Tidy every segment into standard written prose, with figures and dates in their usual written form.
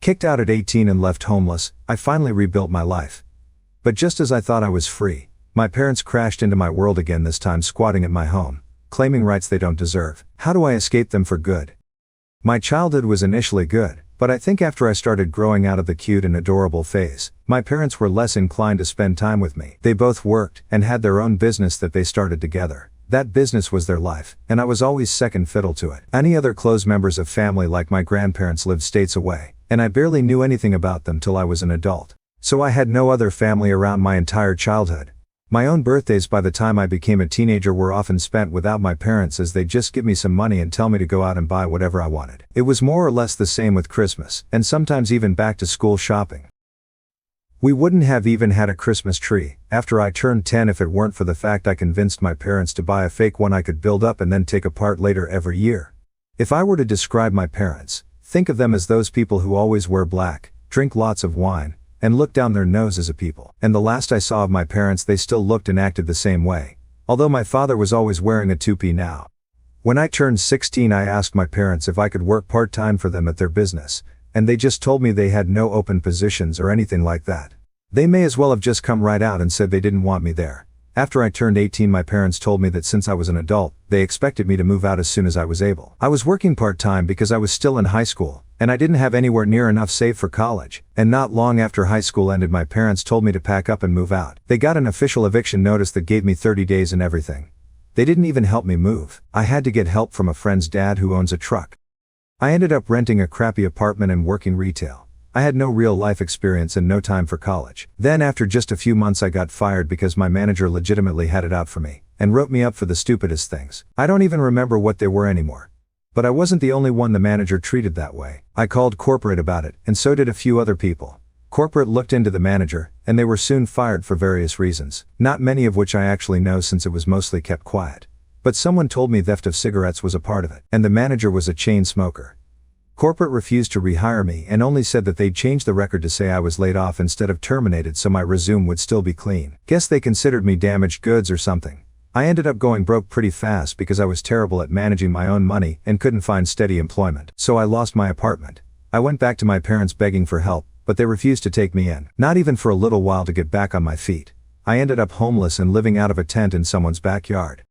Kicked out at 18 and left homeless, I finally rebuilt my life. But just as I thought I was free, my parents crashed into my world again, this time squatting at my home, claiming rights they don't deserve. How do I escape them for good? My childhood was initially good, but I think after I started growing out of the cute and adorable phase, my parents were less inclined to spend time with me. They both worked and had their own business that they started together. That business was their life, and I was always second fiddle to it. Any other close members of family like my grandparents lived states away, and I barely knew anything about them till I was an adult. So I had no other family around my entire childhood. My own birthdays by the time I became a teenager were often spent without my parents, as they'd just give me some money and tell me to go out and buy whatever I wanted. It was more or less the same with Christmas, and sometimes even back to school shopping. We wouldn't have even had a Christmas tree after I turned 10 if it weren't for the fact I convinced my parents to buy a fake one I could build up and then take apart later every year. If I were to describe my parents, think of them as those people who always wear black, drink lots of wine, and look down their noses at people. And the last I saw of my parents, they still looked and acted the same way, although my father was always wearing a toupee now. When I turned 16, I asked my parents if I could work part-time for them at their business, and they just told me they had no open positions or anything like that. They may as well have just come right out and said they didn't want me there. After I turned 18, my parents told me that since I was an adult, they expected me to move out as soon as I was able. I was working part-time because I was still in high school, and I didn't have anywhere near enough saved for college. And not long after high school ended, my parents told me to pack up and move out. They got an official eviction notice that gave me 30 days and everything. They didn't even help me move. I had to get help from a friend's dad who owns a truck. I ended up renting a crappy apartment and working retail. I had no real life experience and no time for college. Then after just a few months I got fired because my manager legitimately had it out for me, and wrote me up for the stupidest things. I don't even remember what they were anymore. But I wasn't the only one the manager treated that way. I called corporate about it, and so did a few other people. Corporate looked into the manager, and they were soon fired for various reasons, not many of which I actually know since it was mostly kept quiet. But someone told me theft of cigarettes was a part of it, and the manager was a chain smoker. Corporate refused to rehire me and only said that they'd change the record to say I was laid off instead of terminated so my resume would still be clean. Guess they considered me damaged goods or something. I ended up going broke pretty fast because I was terrible at managing my own money and couldn't find steady employment. So I lost my apartment. I went back to my parents begging for help, but they refused to take me in. Not even for a little while to get back on my feet. I ended up homeless and living out of a tent in someone's backyard.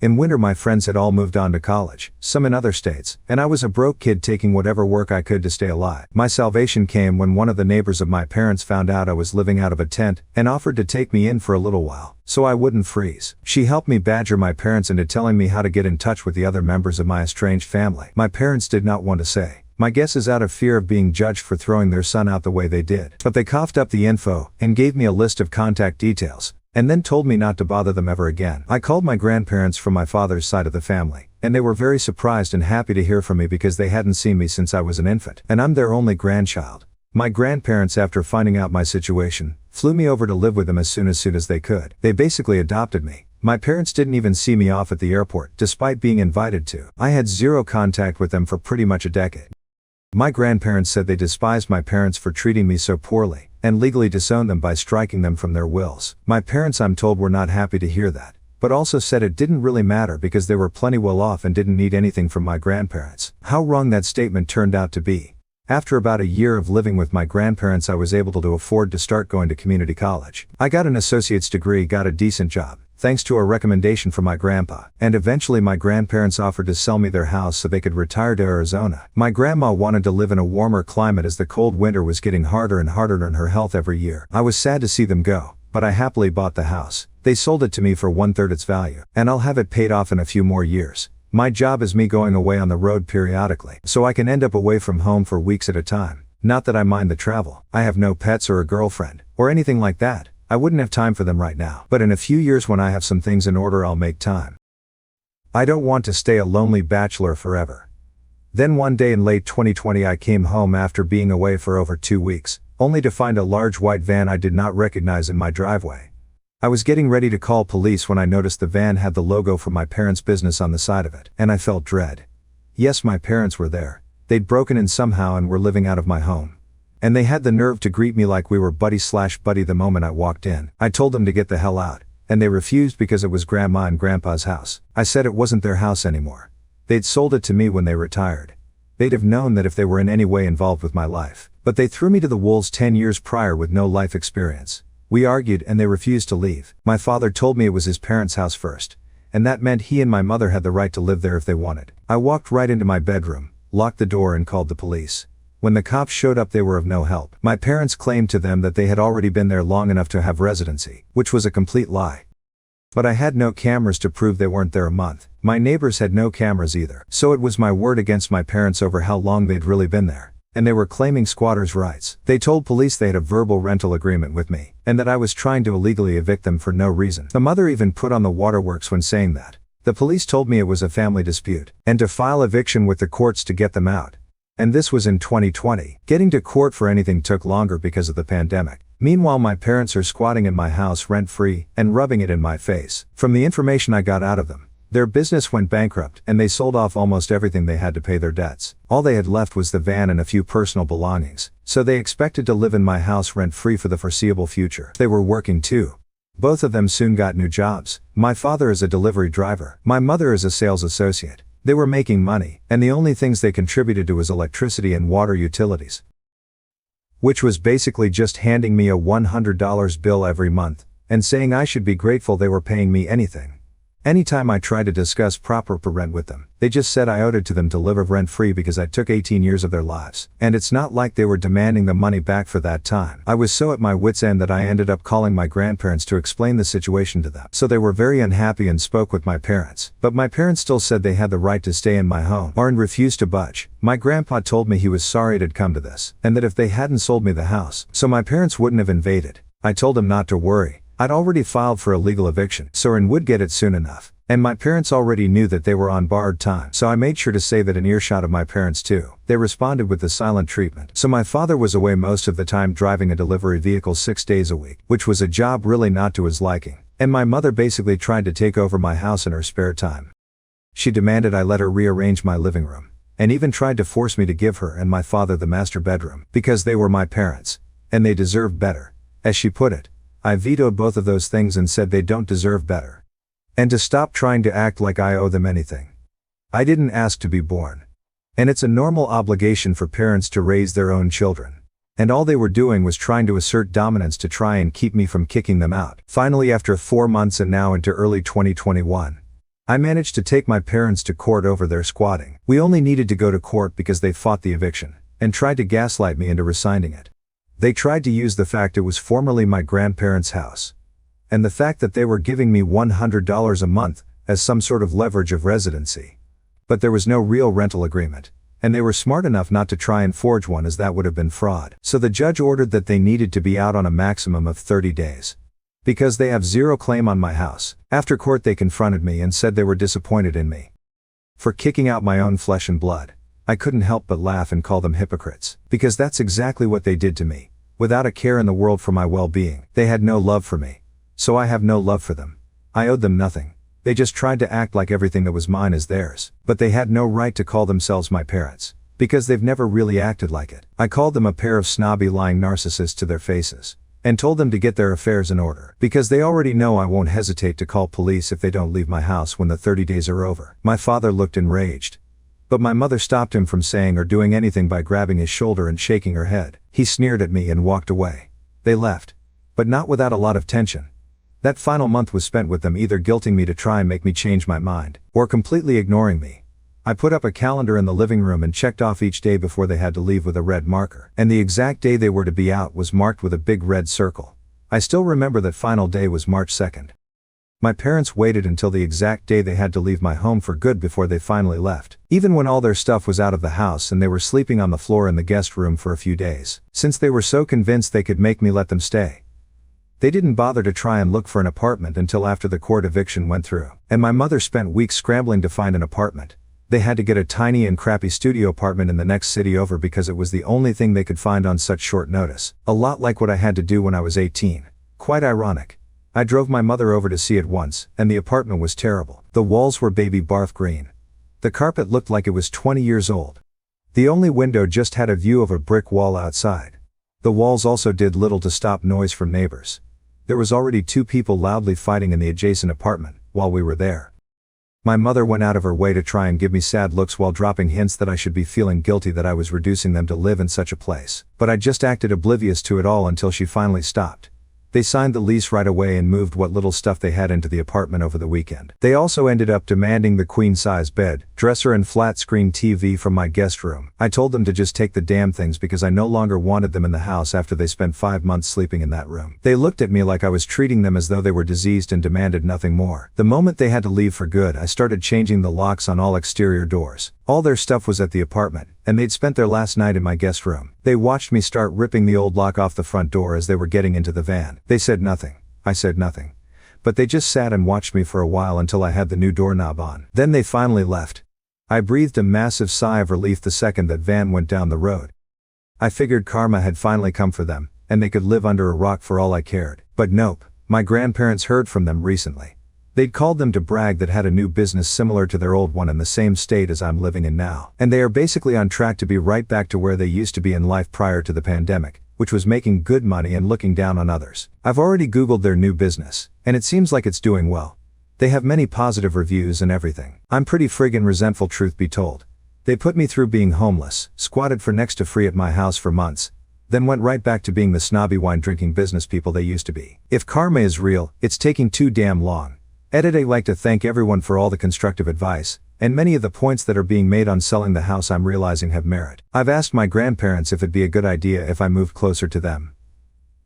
In winter my friends had all moved on to college, some in other states, and I was a broke kid taking whatever work I could to stay alive. My salvation came when one of the neighbors of my parents found out I was living out of a tent and offered to take me in for a little while, so I wouldn't freeze. She helped me badger my parents into telling me how to get in touch with the other members of my estranged family. My parents did not want to say. My guess is out of fear of being judged for throwing their son out the way they did. But they coughed up the info and gave me a list of contact details, and then told me not to bother them ever again. I called my grandparents from my father's side of the family, and they were very surprised and happy to hear from me because they hadn't seen me since I was an infant, and I'm their only grandchild. My grandparents, after finding out my situation, flew me over to live with them as soon as they could. They basically adopted me. My parents didn't even see me off at the airport, despite being invited to. I had zero contact with them for pretty much a decade. My grandparents said they despised my parents for treating me so poorly, and legally disowned them by striking them from their wills. My parents, I'm told, were not happy to hear that, but also said it didn't really matter because they were plenty well off and didn't need anything from my grandparents. How wrong that statement turned out to be. After about a year of living with my grandparents, I was able to afford to start going to community college. I got an associate's degree, got a decent job, thanks to a recommendation from my grandpa, and eventually my grandparents offered to sell me their house so they could retire to Arizona. My grandma wanted to live in a warmer climate as the cold winter was getting harder and harder on her health every year. I was sad to see them go, but I happily bought the house. They sold it to me for 1/3 its value, and I'll have it paid off in a few more years. My job is me going away on the road periodically, so I can end up away from home for weeks at a time. Not that I mind the travel. I have no pets or a girlfriend, or anything like that. I wouldn't have time for them right now. But in a few years when I have some things in order, I'll make time. I don't want to stay a lonely bachelor forever. Then one day in late 2020 I came home after being away for over 2 weeks, only to find a large white van I did not recognize in my driveway. I was getting ready to call police when I noticed the van had the logo from my parents' business on the side of it, and I felt dread. Yes, my parents were there. They'd broken in somehow and were living out of my home. And they had the nerve to greet me like we were buddy the moment I walked in. I told them to get the hell out, and they refused because it was Grandma and Grandpa's house. I said it wasn't their house anymore. They'd sold it to me when they retired. They'd have known that if they were in any way involved with my life. But they threw me to the wolves 10 years prior with no life experience. We argued and they refused to leave. My father told me it was his parents' house first, and that meant he and my mother had the right to live there if they wanted. I walked right into my bedroom, locked the door and called the police. When the cops showed up, they were of no help. My parents claimed to them that they had already been there long enough to have residency, which was a complete lie. But I had no cameras to prove they weren't there a month. My neighbors had no cameras either. So it was my word against my parents over how long they'd really been there. And they were claiming squatters' rights. They told police they had a verbal rental agreement with me, and that I was trying to illegally evict them for no reason. The mother even put on the waterworks when saying that. The police told me it was a family dispute, and to file eviction with the courts to get them out. And this was in 2020. Getting to court for anything took longer because of the pandemic. Meanwhile, my parents are squatting in my house rent-free and rubbing it in my face. From the information I got out of them, their business went bankrupt and they sold off almost everything they had to pay their debts. All they had left was the van and a few personal belongings, so they expected to live in my house rent-free for the foreseeable future. They were working too. Both of them soon got new jobs. My father is a delivery driver. My mother is a sales associate. They were making money, and the only things they contributed to was electricity and water utilities, which was basically just handing me a $100 bill every month, and saying I should be grateful they were paying me anything. Anytime I tried to discuss proper rent with them, they just said I owed it to them to live rent-free because I took 18 years of their lives. And it's not like they were demanding the money back for that time. I was so at my wit's end that I ended up calling my grandparents to explain the situation to them. So they were very unhappy and spoke with my parents. But my parents still said they had the right to stay in my home, and refused to budge. My grandpa told me he was sorry it had come to this, and that if they hadn't sold me the house, so my parents wouldn't have invaded. I told him not to worry. I'd already filed for a legal eviction, so and would get it soon enough. And my parents already knew that they were on borrowed time, so I made sure to say that in earshot of my parents too. They responded with the silent treatment. So my father was away most of the time driving a delivery vehicle 6 days a week, which was a job really not to his liking. And my mother basically tried to take over my house in her spare time. She demanded I let her rearrange my living room, and even tried to force me to give her and my father the master bedroom, because they were my parents, and they deserved better. As she put it, I vetoed both of those things and said they don't deserve better. And to stop trying to act like I owe them anything. I didn't ask to be born. And it's a normal obligation for parents to raise their own children. And all they were doing was trying to assert dominance to try and keep me from kicking them out. Finally, after 4 months and now into early 2021, I managed to take my parents to court over their squatting. We only needed to go to court because they fought the eviction, and tried to gaslight me into resigning it. They tried to use the fact it was formerly my grandparents' house, and the fact that they were giving me $100 a month as some sort of leverage of residency. But there was no real rental agreement, and they were smart enough not to try and forge one, as that would have been fraud. So the judge ordered that they needed to be out on a maximum of 30 days. Because they have zero claim on my house. After court they confronted me and said they were disappointed in me for kicking out my own flesh and blood. I couldn't help but laugh and call them hypocrites, because that's exactly what they did to me. Without a care in the world for my well-being, they had no love for me. So I have no love for them. I owed them nothing. They just tried to act like everything that was mine is theirs. But they had no right to call themselves my parents, because they've never really acted like it. I called them a pair of snobby lying narcissists to their faces, and told them to get their affairs in order, because they already know I won't hesitate to call police if they don't leave my house when the 30 days are over. My father looked enraged, but my mother stopped him from saying or doing anything by grabbing his shoulder and shaking her head. He sneered at me and walked away. They left, but not without a lot of tension. That final month was spent with them either guilting me to try and make me change my mind, or completely ignoring me. I put up a calendar in the living room and checked off each day before they had to leave with a red marker, and the exact day they were to be out was marked with a big red circle. I still remember that final day was March 2nd. My parents waited until the exact day they had to leave my home for good before they finally left, even when all their stuff was out of the house and they were sleeping on the floor in the guest room for a few days, since they were so convinced they could make me let them stay. They didn't bother to try and look for an apartment until after the court eviction went through, and my mother spent weeks scrambling to find an apartment. They had to get a tiny and crappy studio apartment in the next city over because it was the only thing they could find on such short notice. A lot like what I had to do when I was 18. Quite ironic. I drove my mother over to see it once, and the apartment was terrible. The walls were baby barf green. The carpet looked like it was 20 years old. The only window just had a view of a brick wall outside. The walls also did little to stop noise from neighbors. There was already 2 people loudly fighting in the adjacent apartment while we were there. My mother went out of her way to try and give me sad looks while dropping hints that I should be feeling guilty that I was reducing them to live in such a place. But I just acted oblivious to it all until she finally stopped. They signed the lease right away and moved what little stuff they had into the apartment over the weekend. They also ended up demanding the queen-size bed, dresser and flat-screen TV from my guest room. I told them to just take the damn things because I no longer wanted them in the house after they spent 5 months sleeping in that room. They looked at me like I was treating them as though they were diseased and demanded nothing more. The moment they had to leave for good, I started changing the locks on all exterior doors. All their stuff was at the apartment, and they'd spent their last night in my guest room. They watched me start ripping the old lock off the front door as they were getting into the van. They said nothing. I said nothing. But they just sat and watched me for a while until I had the new doorknob on. Then they finally left. I breathed a massive sigh of relief the second that van went down the road. I figured karma had finally come for them, and they could live under a rock for all I cared. But nope. My grandparents heard from them recently. They'd called them to brag that had a new business similar to their old one in the same state as I'm living in now. And they are basically on track to be right back to where they used to be in life prior to the pandemic, which was making good money and looking down on others. I've already Googled their new business, and it seems like it's doing well. They have many positive reviews and everything. I'm pretty friggin' resentful, truth be told. They put me through being homeless, squatted for next to free at my house for months, then went right back to being the snobby wine-drinking business people they used to be. If karma is real, it's taking too damn long. I'd like to thank everyone for all the constructive advice, and many of the points that are being made on selling the house I'm realizing have merit. I've asked my grandparents if it'd be a good idea if I moved closer to them.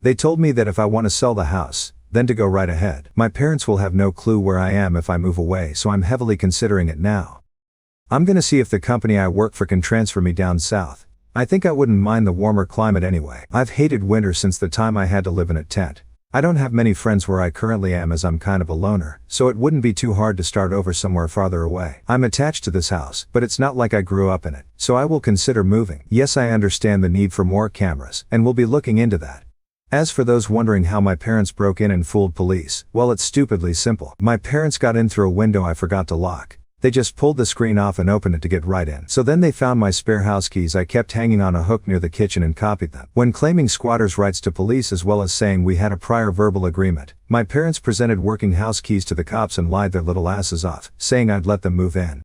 They told me that if I want to sell the house, then to go right ahead. My parents will have no clue where I am if I move away, so I'm heavily considering it now. I'm gonna see if the company I work for can transfer me down south. I think I wouldn't mind the warmer climate anyway. I've hated winter since the time I had to live in a tent. I don't have many friends where I currently am as I'm kind of a loner, so it wouldn't be too hard to start over somewhere farther away. I'm attached to this house, but it's not like I grew up in it, so I will consider moving. Yes, I understand the need for more cameras, and we'll be looking into that. As for those wondering how my parents broke in and fooled police, well, it's stupidly simple. My parents got in through a window I forgot to lock. They just pulled the screen off and opened it to get right in. So then they found my spare house keys I kept hanging on a hook near the kitchen and copied them. When claiming squatters' rights to police as well as saying we had a prior verbal agreement, my parents presented working house keys to the cops and lied their little asses off, saying I'd let them move in.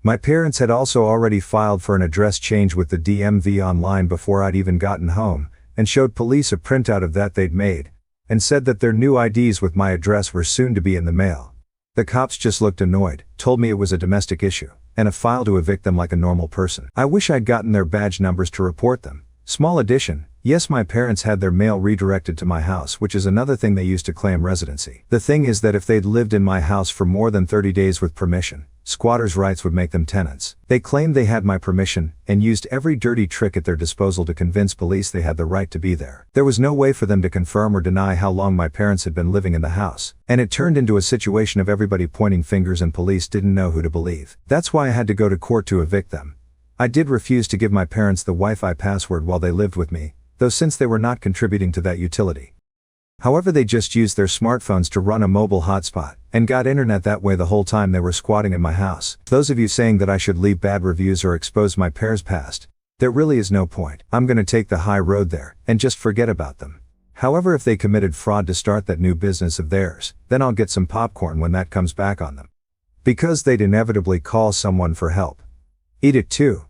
My parents had also already filed for an address change with the DMV online before I'd even gotten home, and showed police a printout of that they'd made, and said that their new IDs with my address were soon to be in the mail. The cops just looked annoyed, told me it was a domestic issue, and a file to evict them like a normal person. I wish I'd gotten their badge numbers to report them. Small addition, yes, my parents had their mail redirected to my house, which is another thing they used to claim residency. The thing is that if they'd lived in my house for more than 30 days with permission, squatters' rights would make them tenants. They claimed they had my permission, and used every dirty trick at their disposal to convince police they had the right to be there. There was no way for them to confirm or deny how long my parents had been living in the house, and it turned into a situation of everybody pointing fingers and police didn't know who to believe. That's why I had to go to court to evict them. I did refuse to give my parents the Wi-Fi password while they lived with me, though since they were not contributing to that utility. However, they just used their smartphones to run a mobile hotspot, and got internet that way the whole time they were squatting in my house. Those of you saying that I should leave bad reviews or expose my parents' past, there really is no point. I'm gonna take the high road there, and just forget about them. However, if they committed fraud to start that new business of theirs, then I'll get some popcorn when that comes back on them. Because they'd inevitably call someone for help. Eat it too.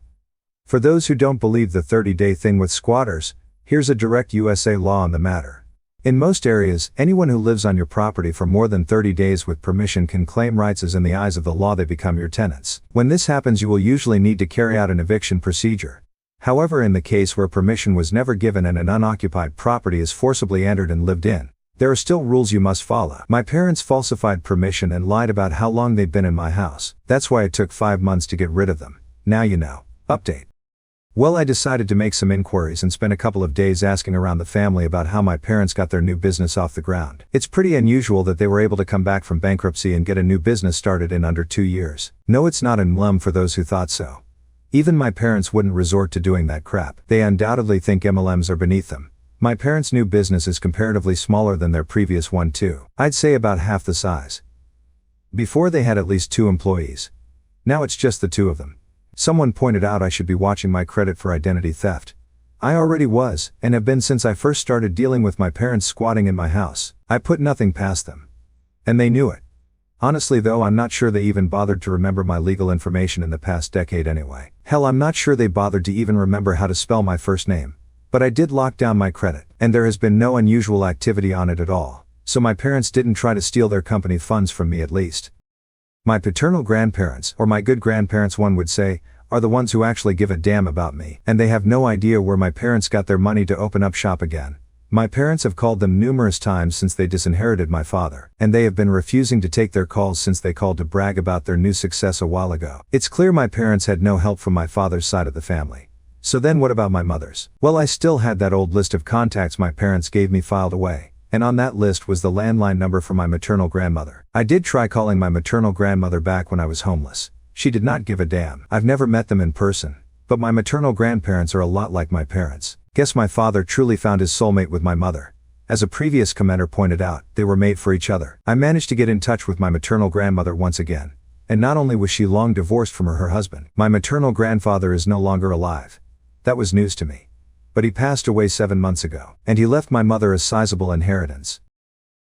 For those who don't believe the 30-day thing with squatters, here's a direct USA law on the matter. In most areas, anyone who lives on your property for more than 30 days with permission can claim rights as in the eyes of the law they become your tenants. When this happens, you will usually need to carry out an eviction procedure. However, in the case where permission was never given and an unoccupied property is forcibly entered and lived in, there are still rules you must follow. My parents falsified permission and lied about how long they'd been in my house. That's why it took 5 months to get rid of them. Now you know. Update. Well, I decided to make some inquiries and spent a couple of days asking around the family about how my parents got their new business off the ground. It's pretty unusual that they were able to come back from bankruptcy and get a new business started in under 2 years. No, it's not MLM for those who thought so. Even my parents wouldn't resort to doing that crap. They undoubtedly think MLMs are beneath them. My parents' new business is comparatively smaller than their previous one too. I'd say about half the size. Before they had at least 2 employees. Now it's just the 2 of them. Someone pointed out I should be watching my credit for identity theft. I already was, and have been since I first started dealing with my parents squatting in my house. I put nothing past them. And they knew it. Honestly though, I'm not sure they even bothered to remember my legal information in the past decade anyway. Hell, I'm not sure they bothered to even remember how to spell my first name. But I did lock down my credit, and there has been no unusual activity on it at all, so my parents didn't try to steal their company funds from me at least. My paternal grandparents, or my good grandparents one would say, are the ones who actually give a damn about me, and they have no idea where my parents got their money to open up shop again. My parents have called them numerous times since they disinherited my father, and they have been refusing to take their calls since they called to brag about their new success a while ago. It's clear my parents had no help from my father's side of the family. So then what about my mother's? Well, I still had that old list of contacts my parents gave me filed away, and on that list was the landline number for my maternal grandmother. I did try calling my maternal grandmother back when I was homeless. She did not give a damn. I've never met them in person, but my maternal grandparents are a lot like my parents. Guess my father truly found his soulmate with my mother. As a previous commenter pointed out, they were made for each other. I managed to get in touch with my maternal grandmother once again. And not only was she long divorced from her husband, my maternal grandfather is no longer alive. That was news to me. But he passed away 7 months ago, and he left my mother a sizable inheritance.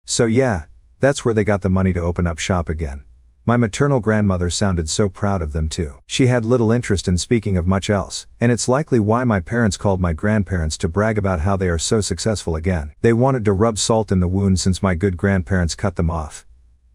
So yeah, that's where they got the money to open up shop again. My maternal grandmother sounded so proud of them too. She had little interest in speaking of much else, and it's likely why my parents called my grandparents to brag about how they are so successful again. They wanted to rub salt in the wound since my good grandparents cut them off.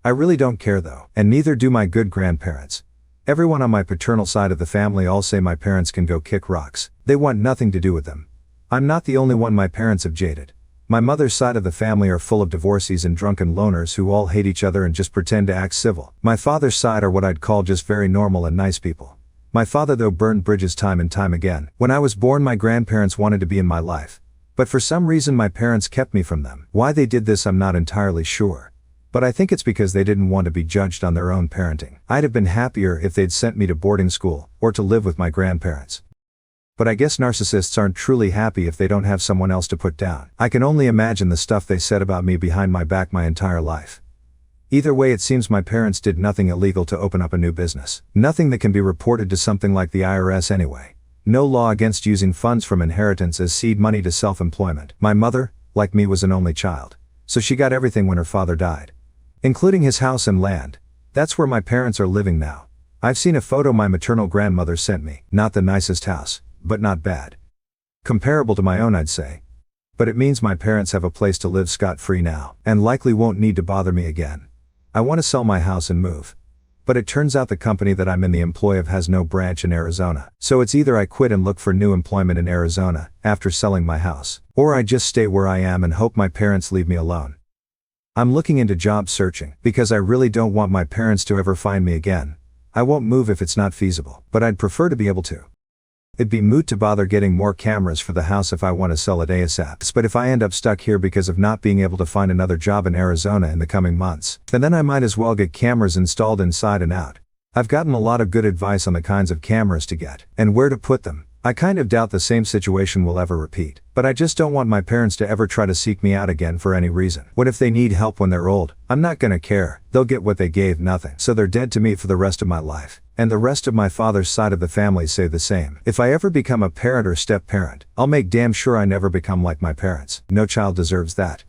I really don't care though, and neither do my good grandparents. Everyone on my paternal side of the family all say my parents can go kick rocks. They want nothing to do with them. I'm not the only one my parents have jaded. My mother's side of the family are full of divorcees and drunken loners who all hate each other and just pretend to act civil. My father's side are what I'd call just very normal and nice people. My father though burned bridges time and time again. When I was born, my grandparents wanted to be in my life. But for some reason my parents kept me from them. Why they did this I'm not entirely sure. But I think it's because they didn't want to be judged on their own parenting. I'd have been happier if they'd sent me to boarding school, or to live with my grandparents. But I guess narcissists aren't truly happy if they don't have someone else to put down. I can only imagine the stuff they said about me behind my back my entire life. Either way, it seems my parents did nothing illegal to open up a new business. Nothing that can be reported to something like the IRS anyway. No law against using funds from inheritance as seed money to self-employment. My mother, like me, was an only child, so she got everything when her father died, including his house and land. That's where my parents are living now. I've seen a photo my maternal grandmother sent me. Not the nicest house, but not bad. Comparable to my own, I'd say. But it means my parents have a place to live scot-free now, and likely won't need to bother me again. I want to sell my house and move. But it turns out the company that I'm in the employ of has no branch in Arizona. So it's either I quit and look for new employment in Arizona, after selling my house, or I just stay where I am and hope my parents leave me alone. I'm looking into job searching, because I really don't want my parents to ever find me again. I won't move if it's not feasible, but I'd prefer to be able to. It'd be moot to bother getting more cameras for the house if I want to sell it ASAP. But if I end up stuck here because of not being able to find another job in Arizona in the coming months, then I might as well get cameras installed inside and out. I've gotten a lot of good advice on the kinds of cameras to get, and where to put them. I kind of doubt the same situation will ever repeat, but I just don't want my parents to ever try to seek me out again for any reason. What if they need help when they're old? I'm not gonna care. They'll get what they gave, nothing. So they're dead to me for the rest of my life. And the rest of my father's side of the family say the same. If I ever become a parent or step-parent, I'll make damn sure I never become like my parents. No child deserves that.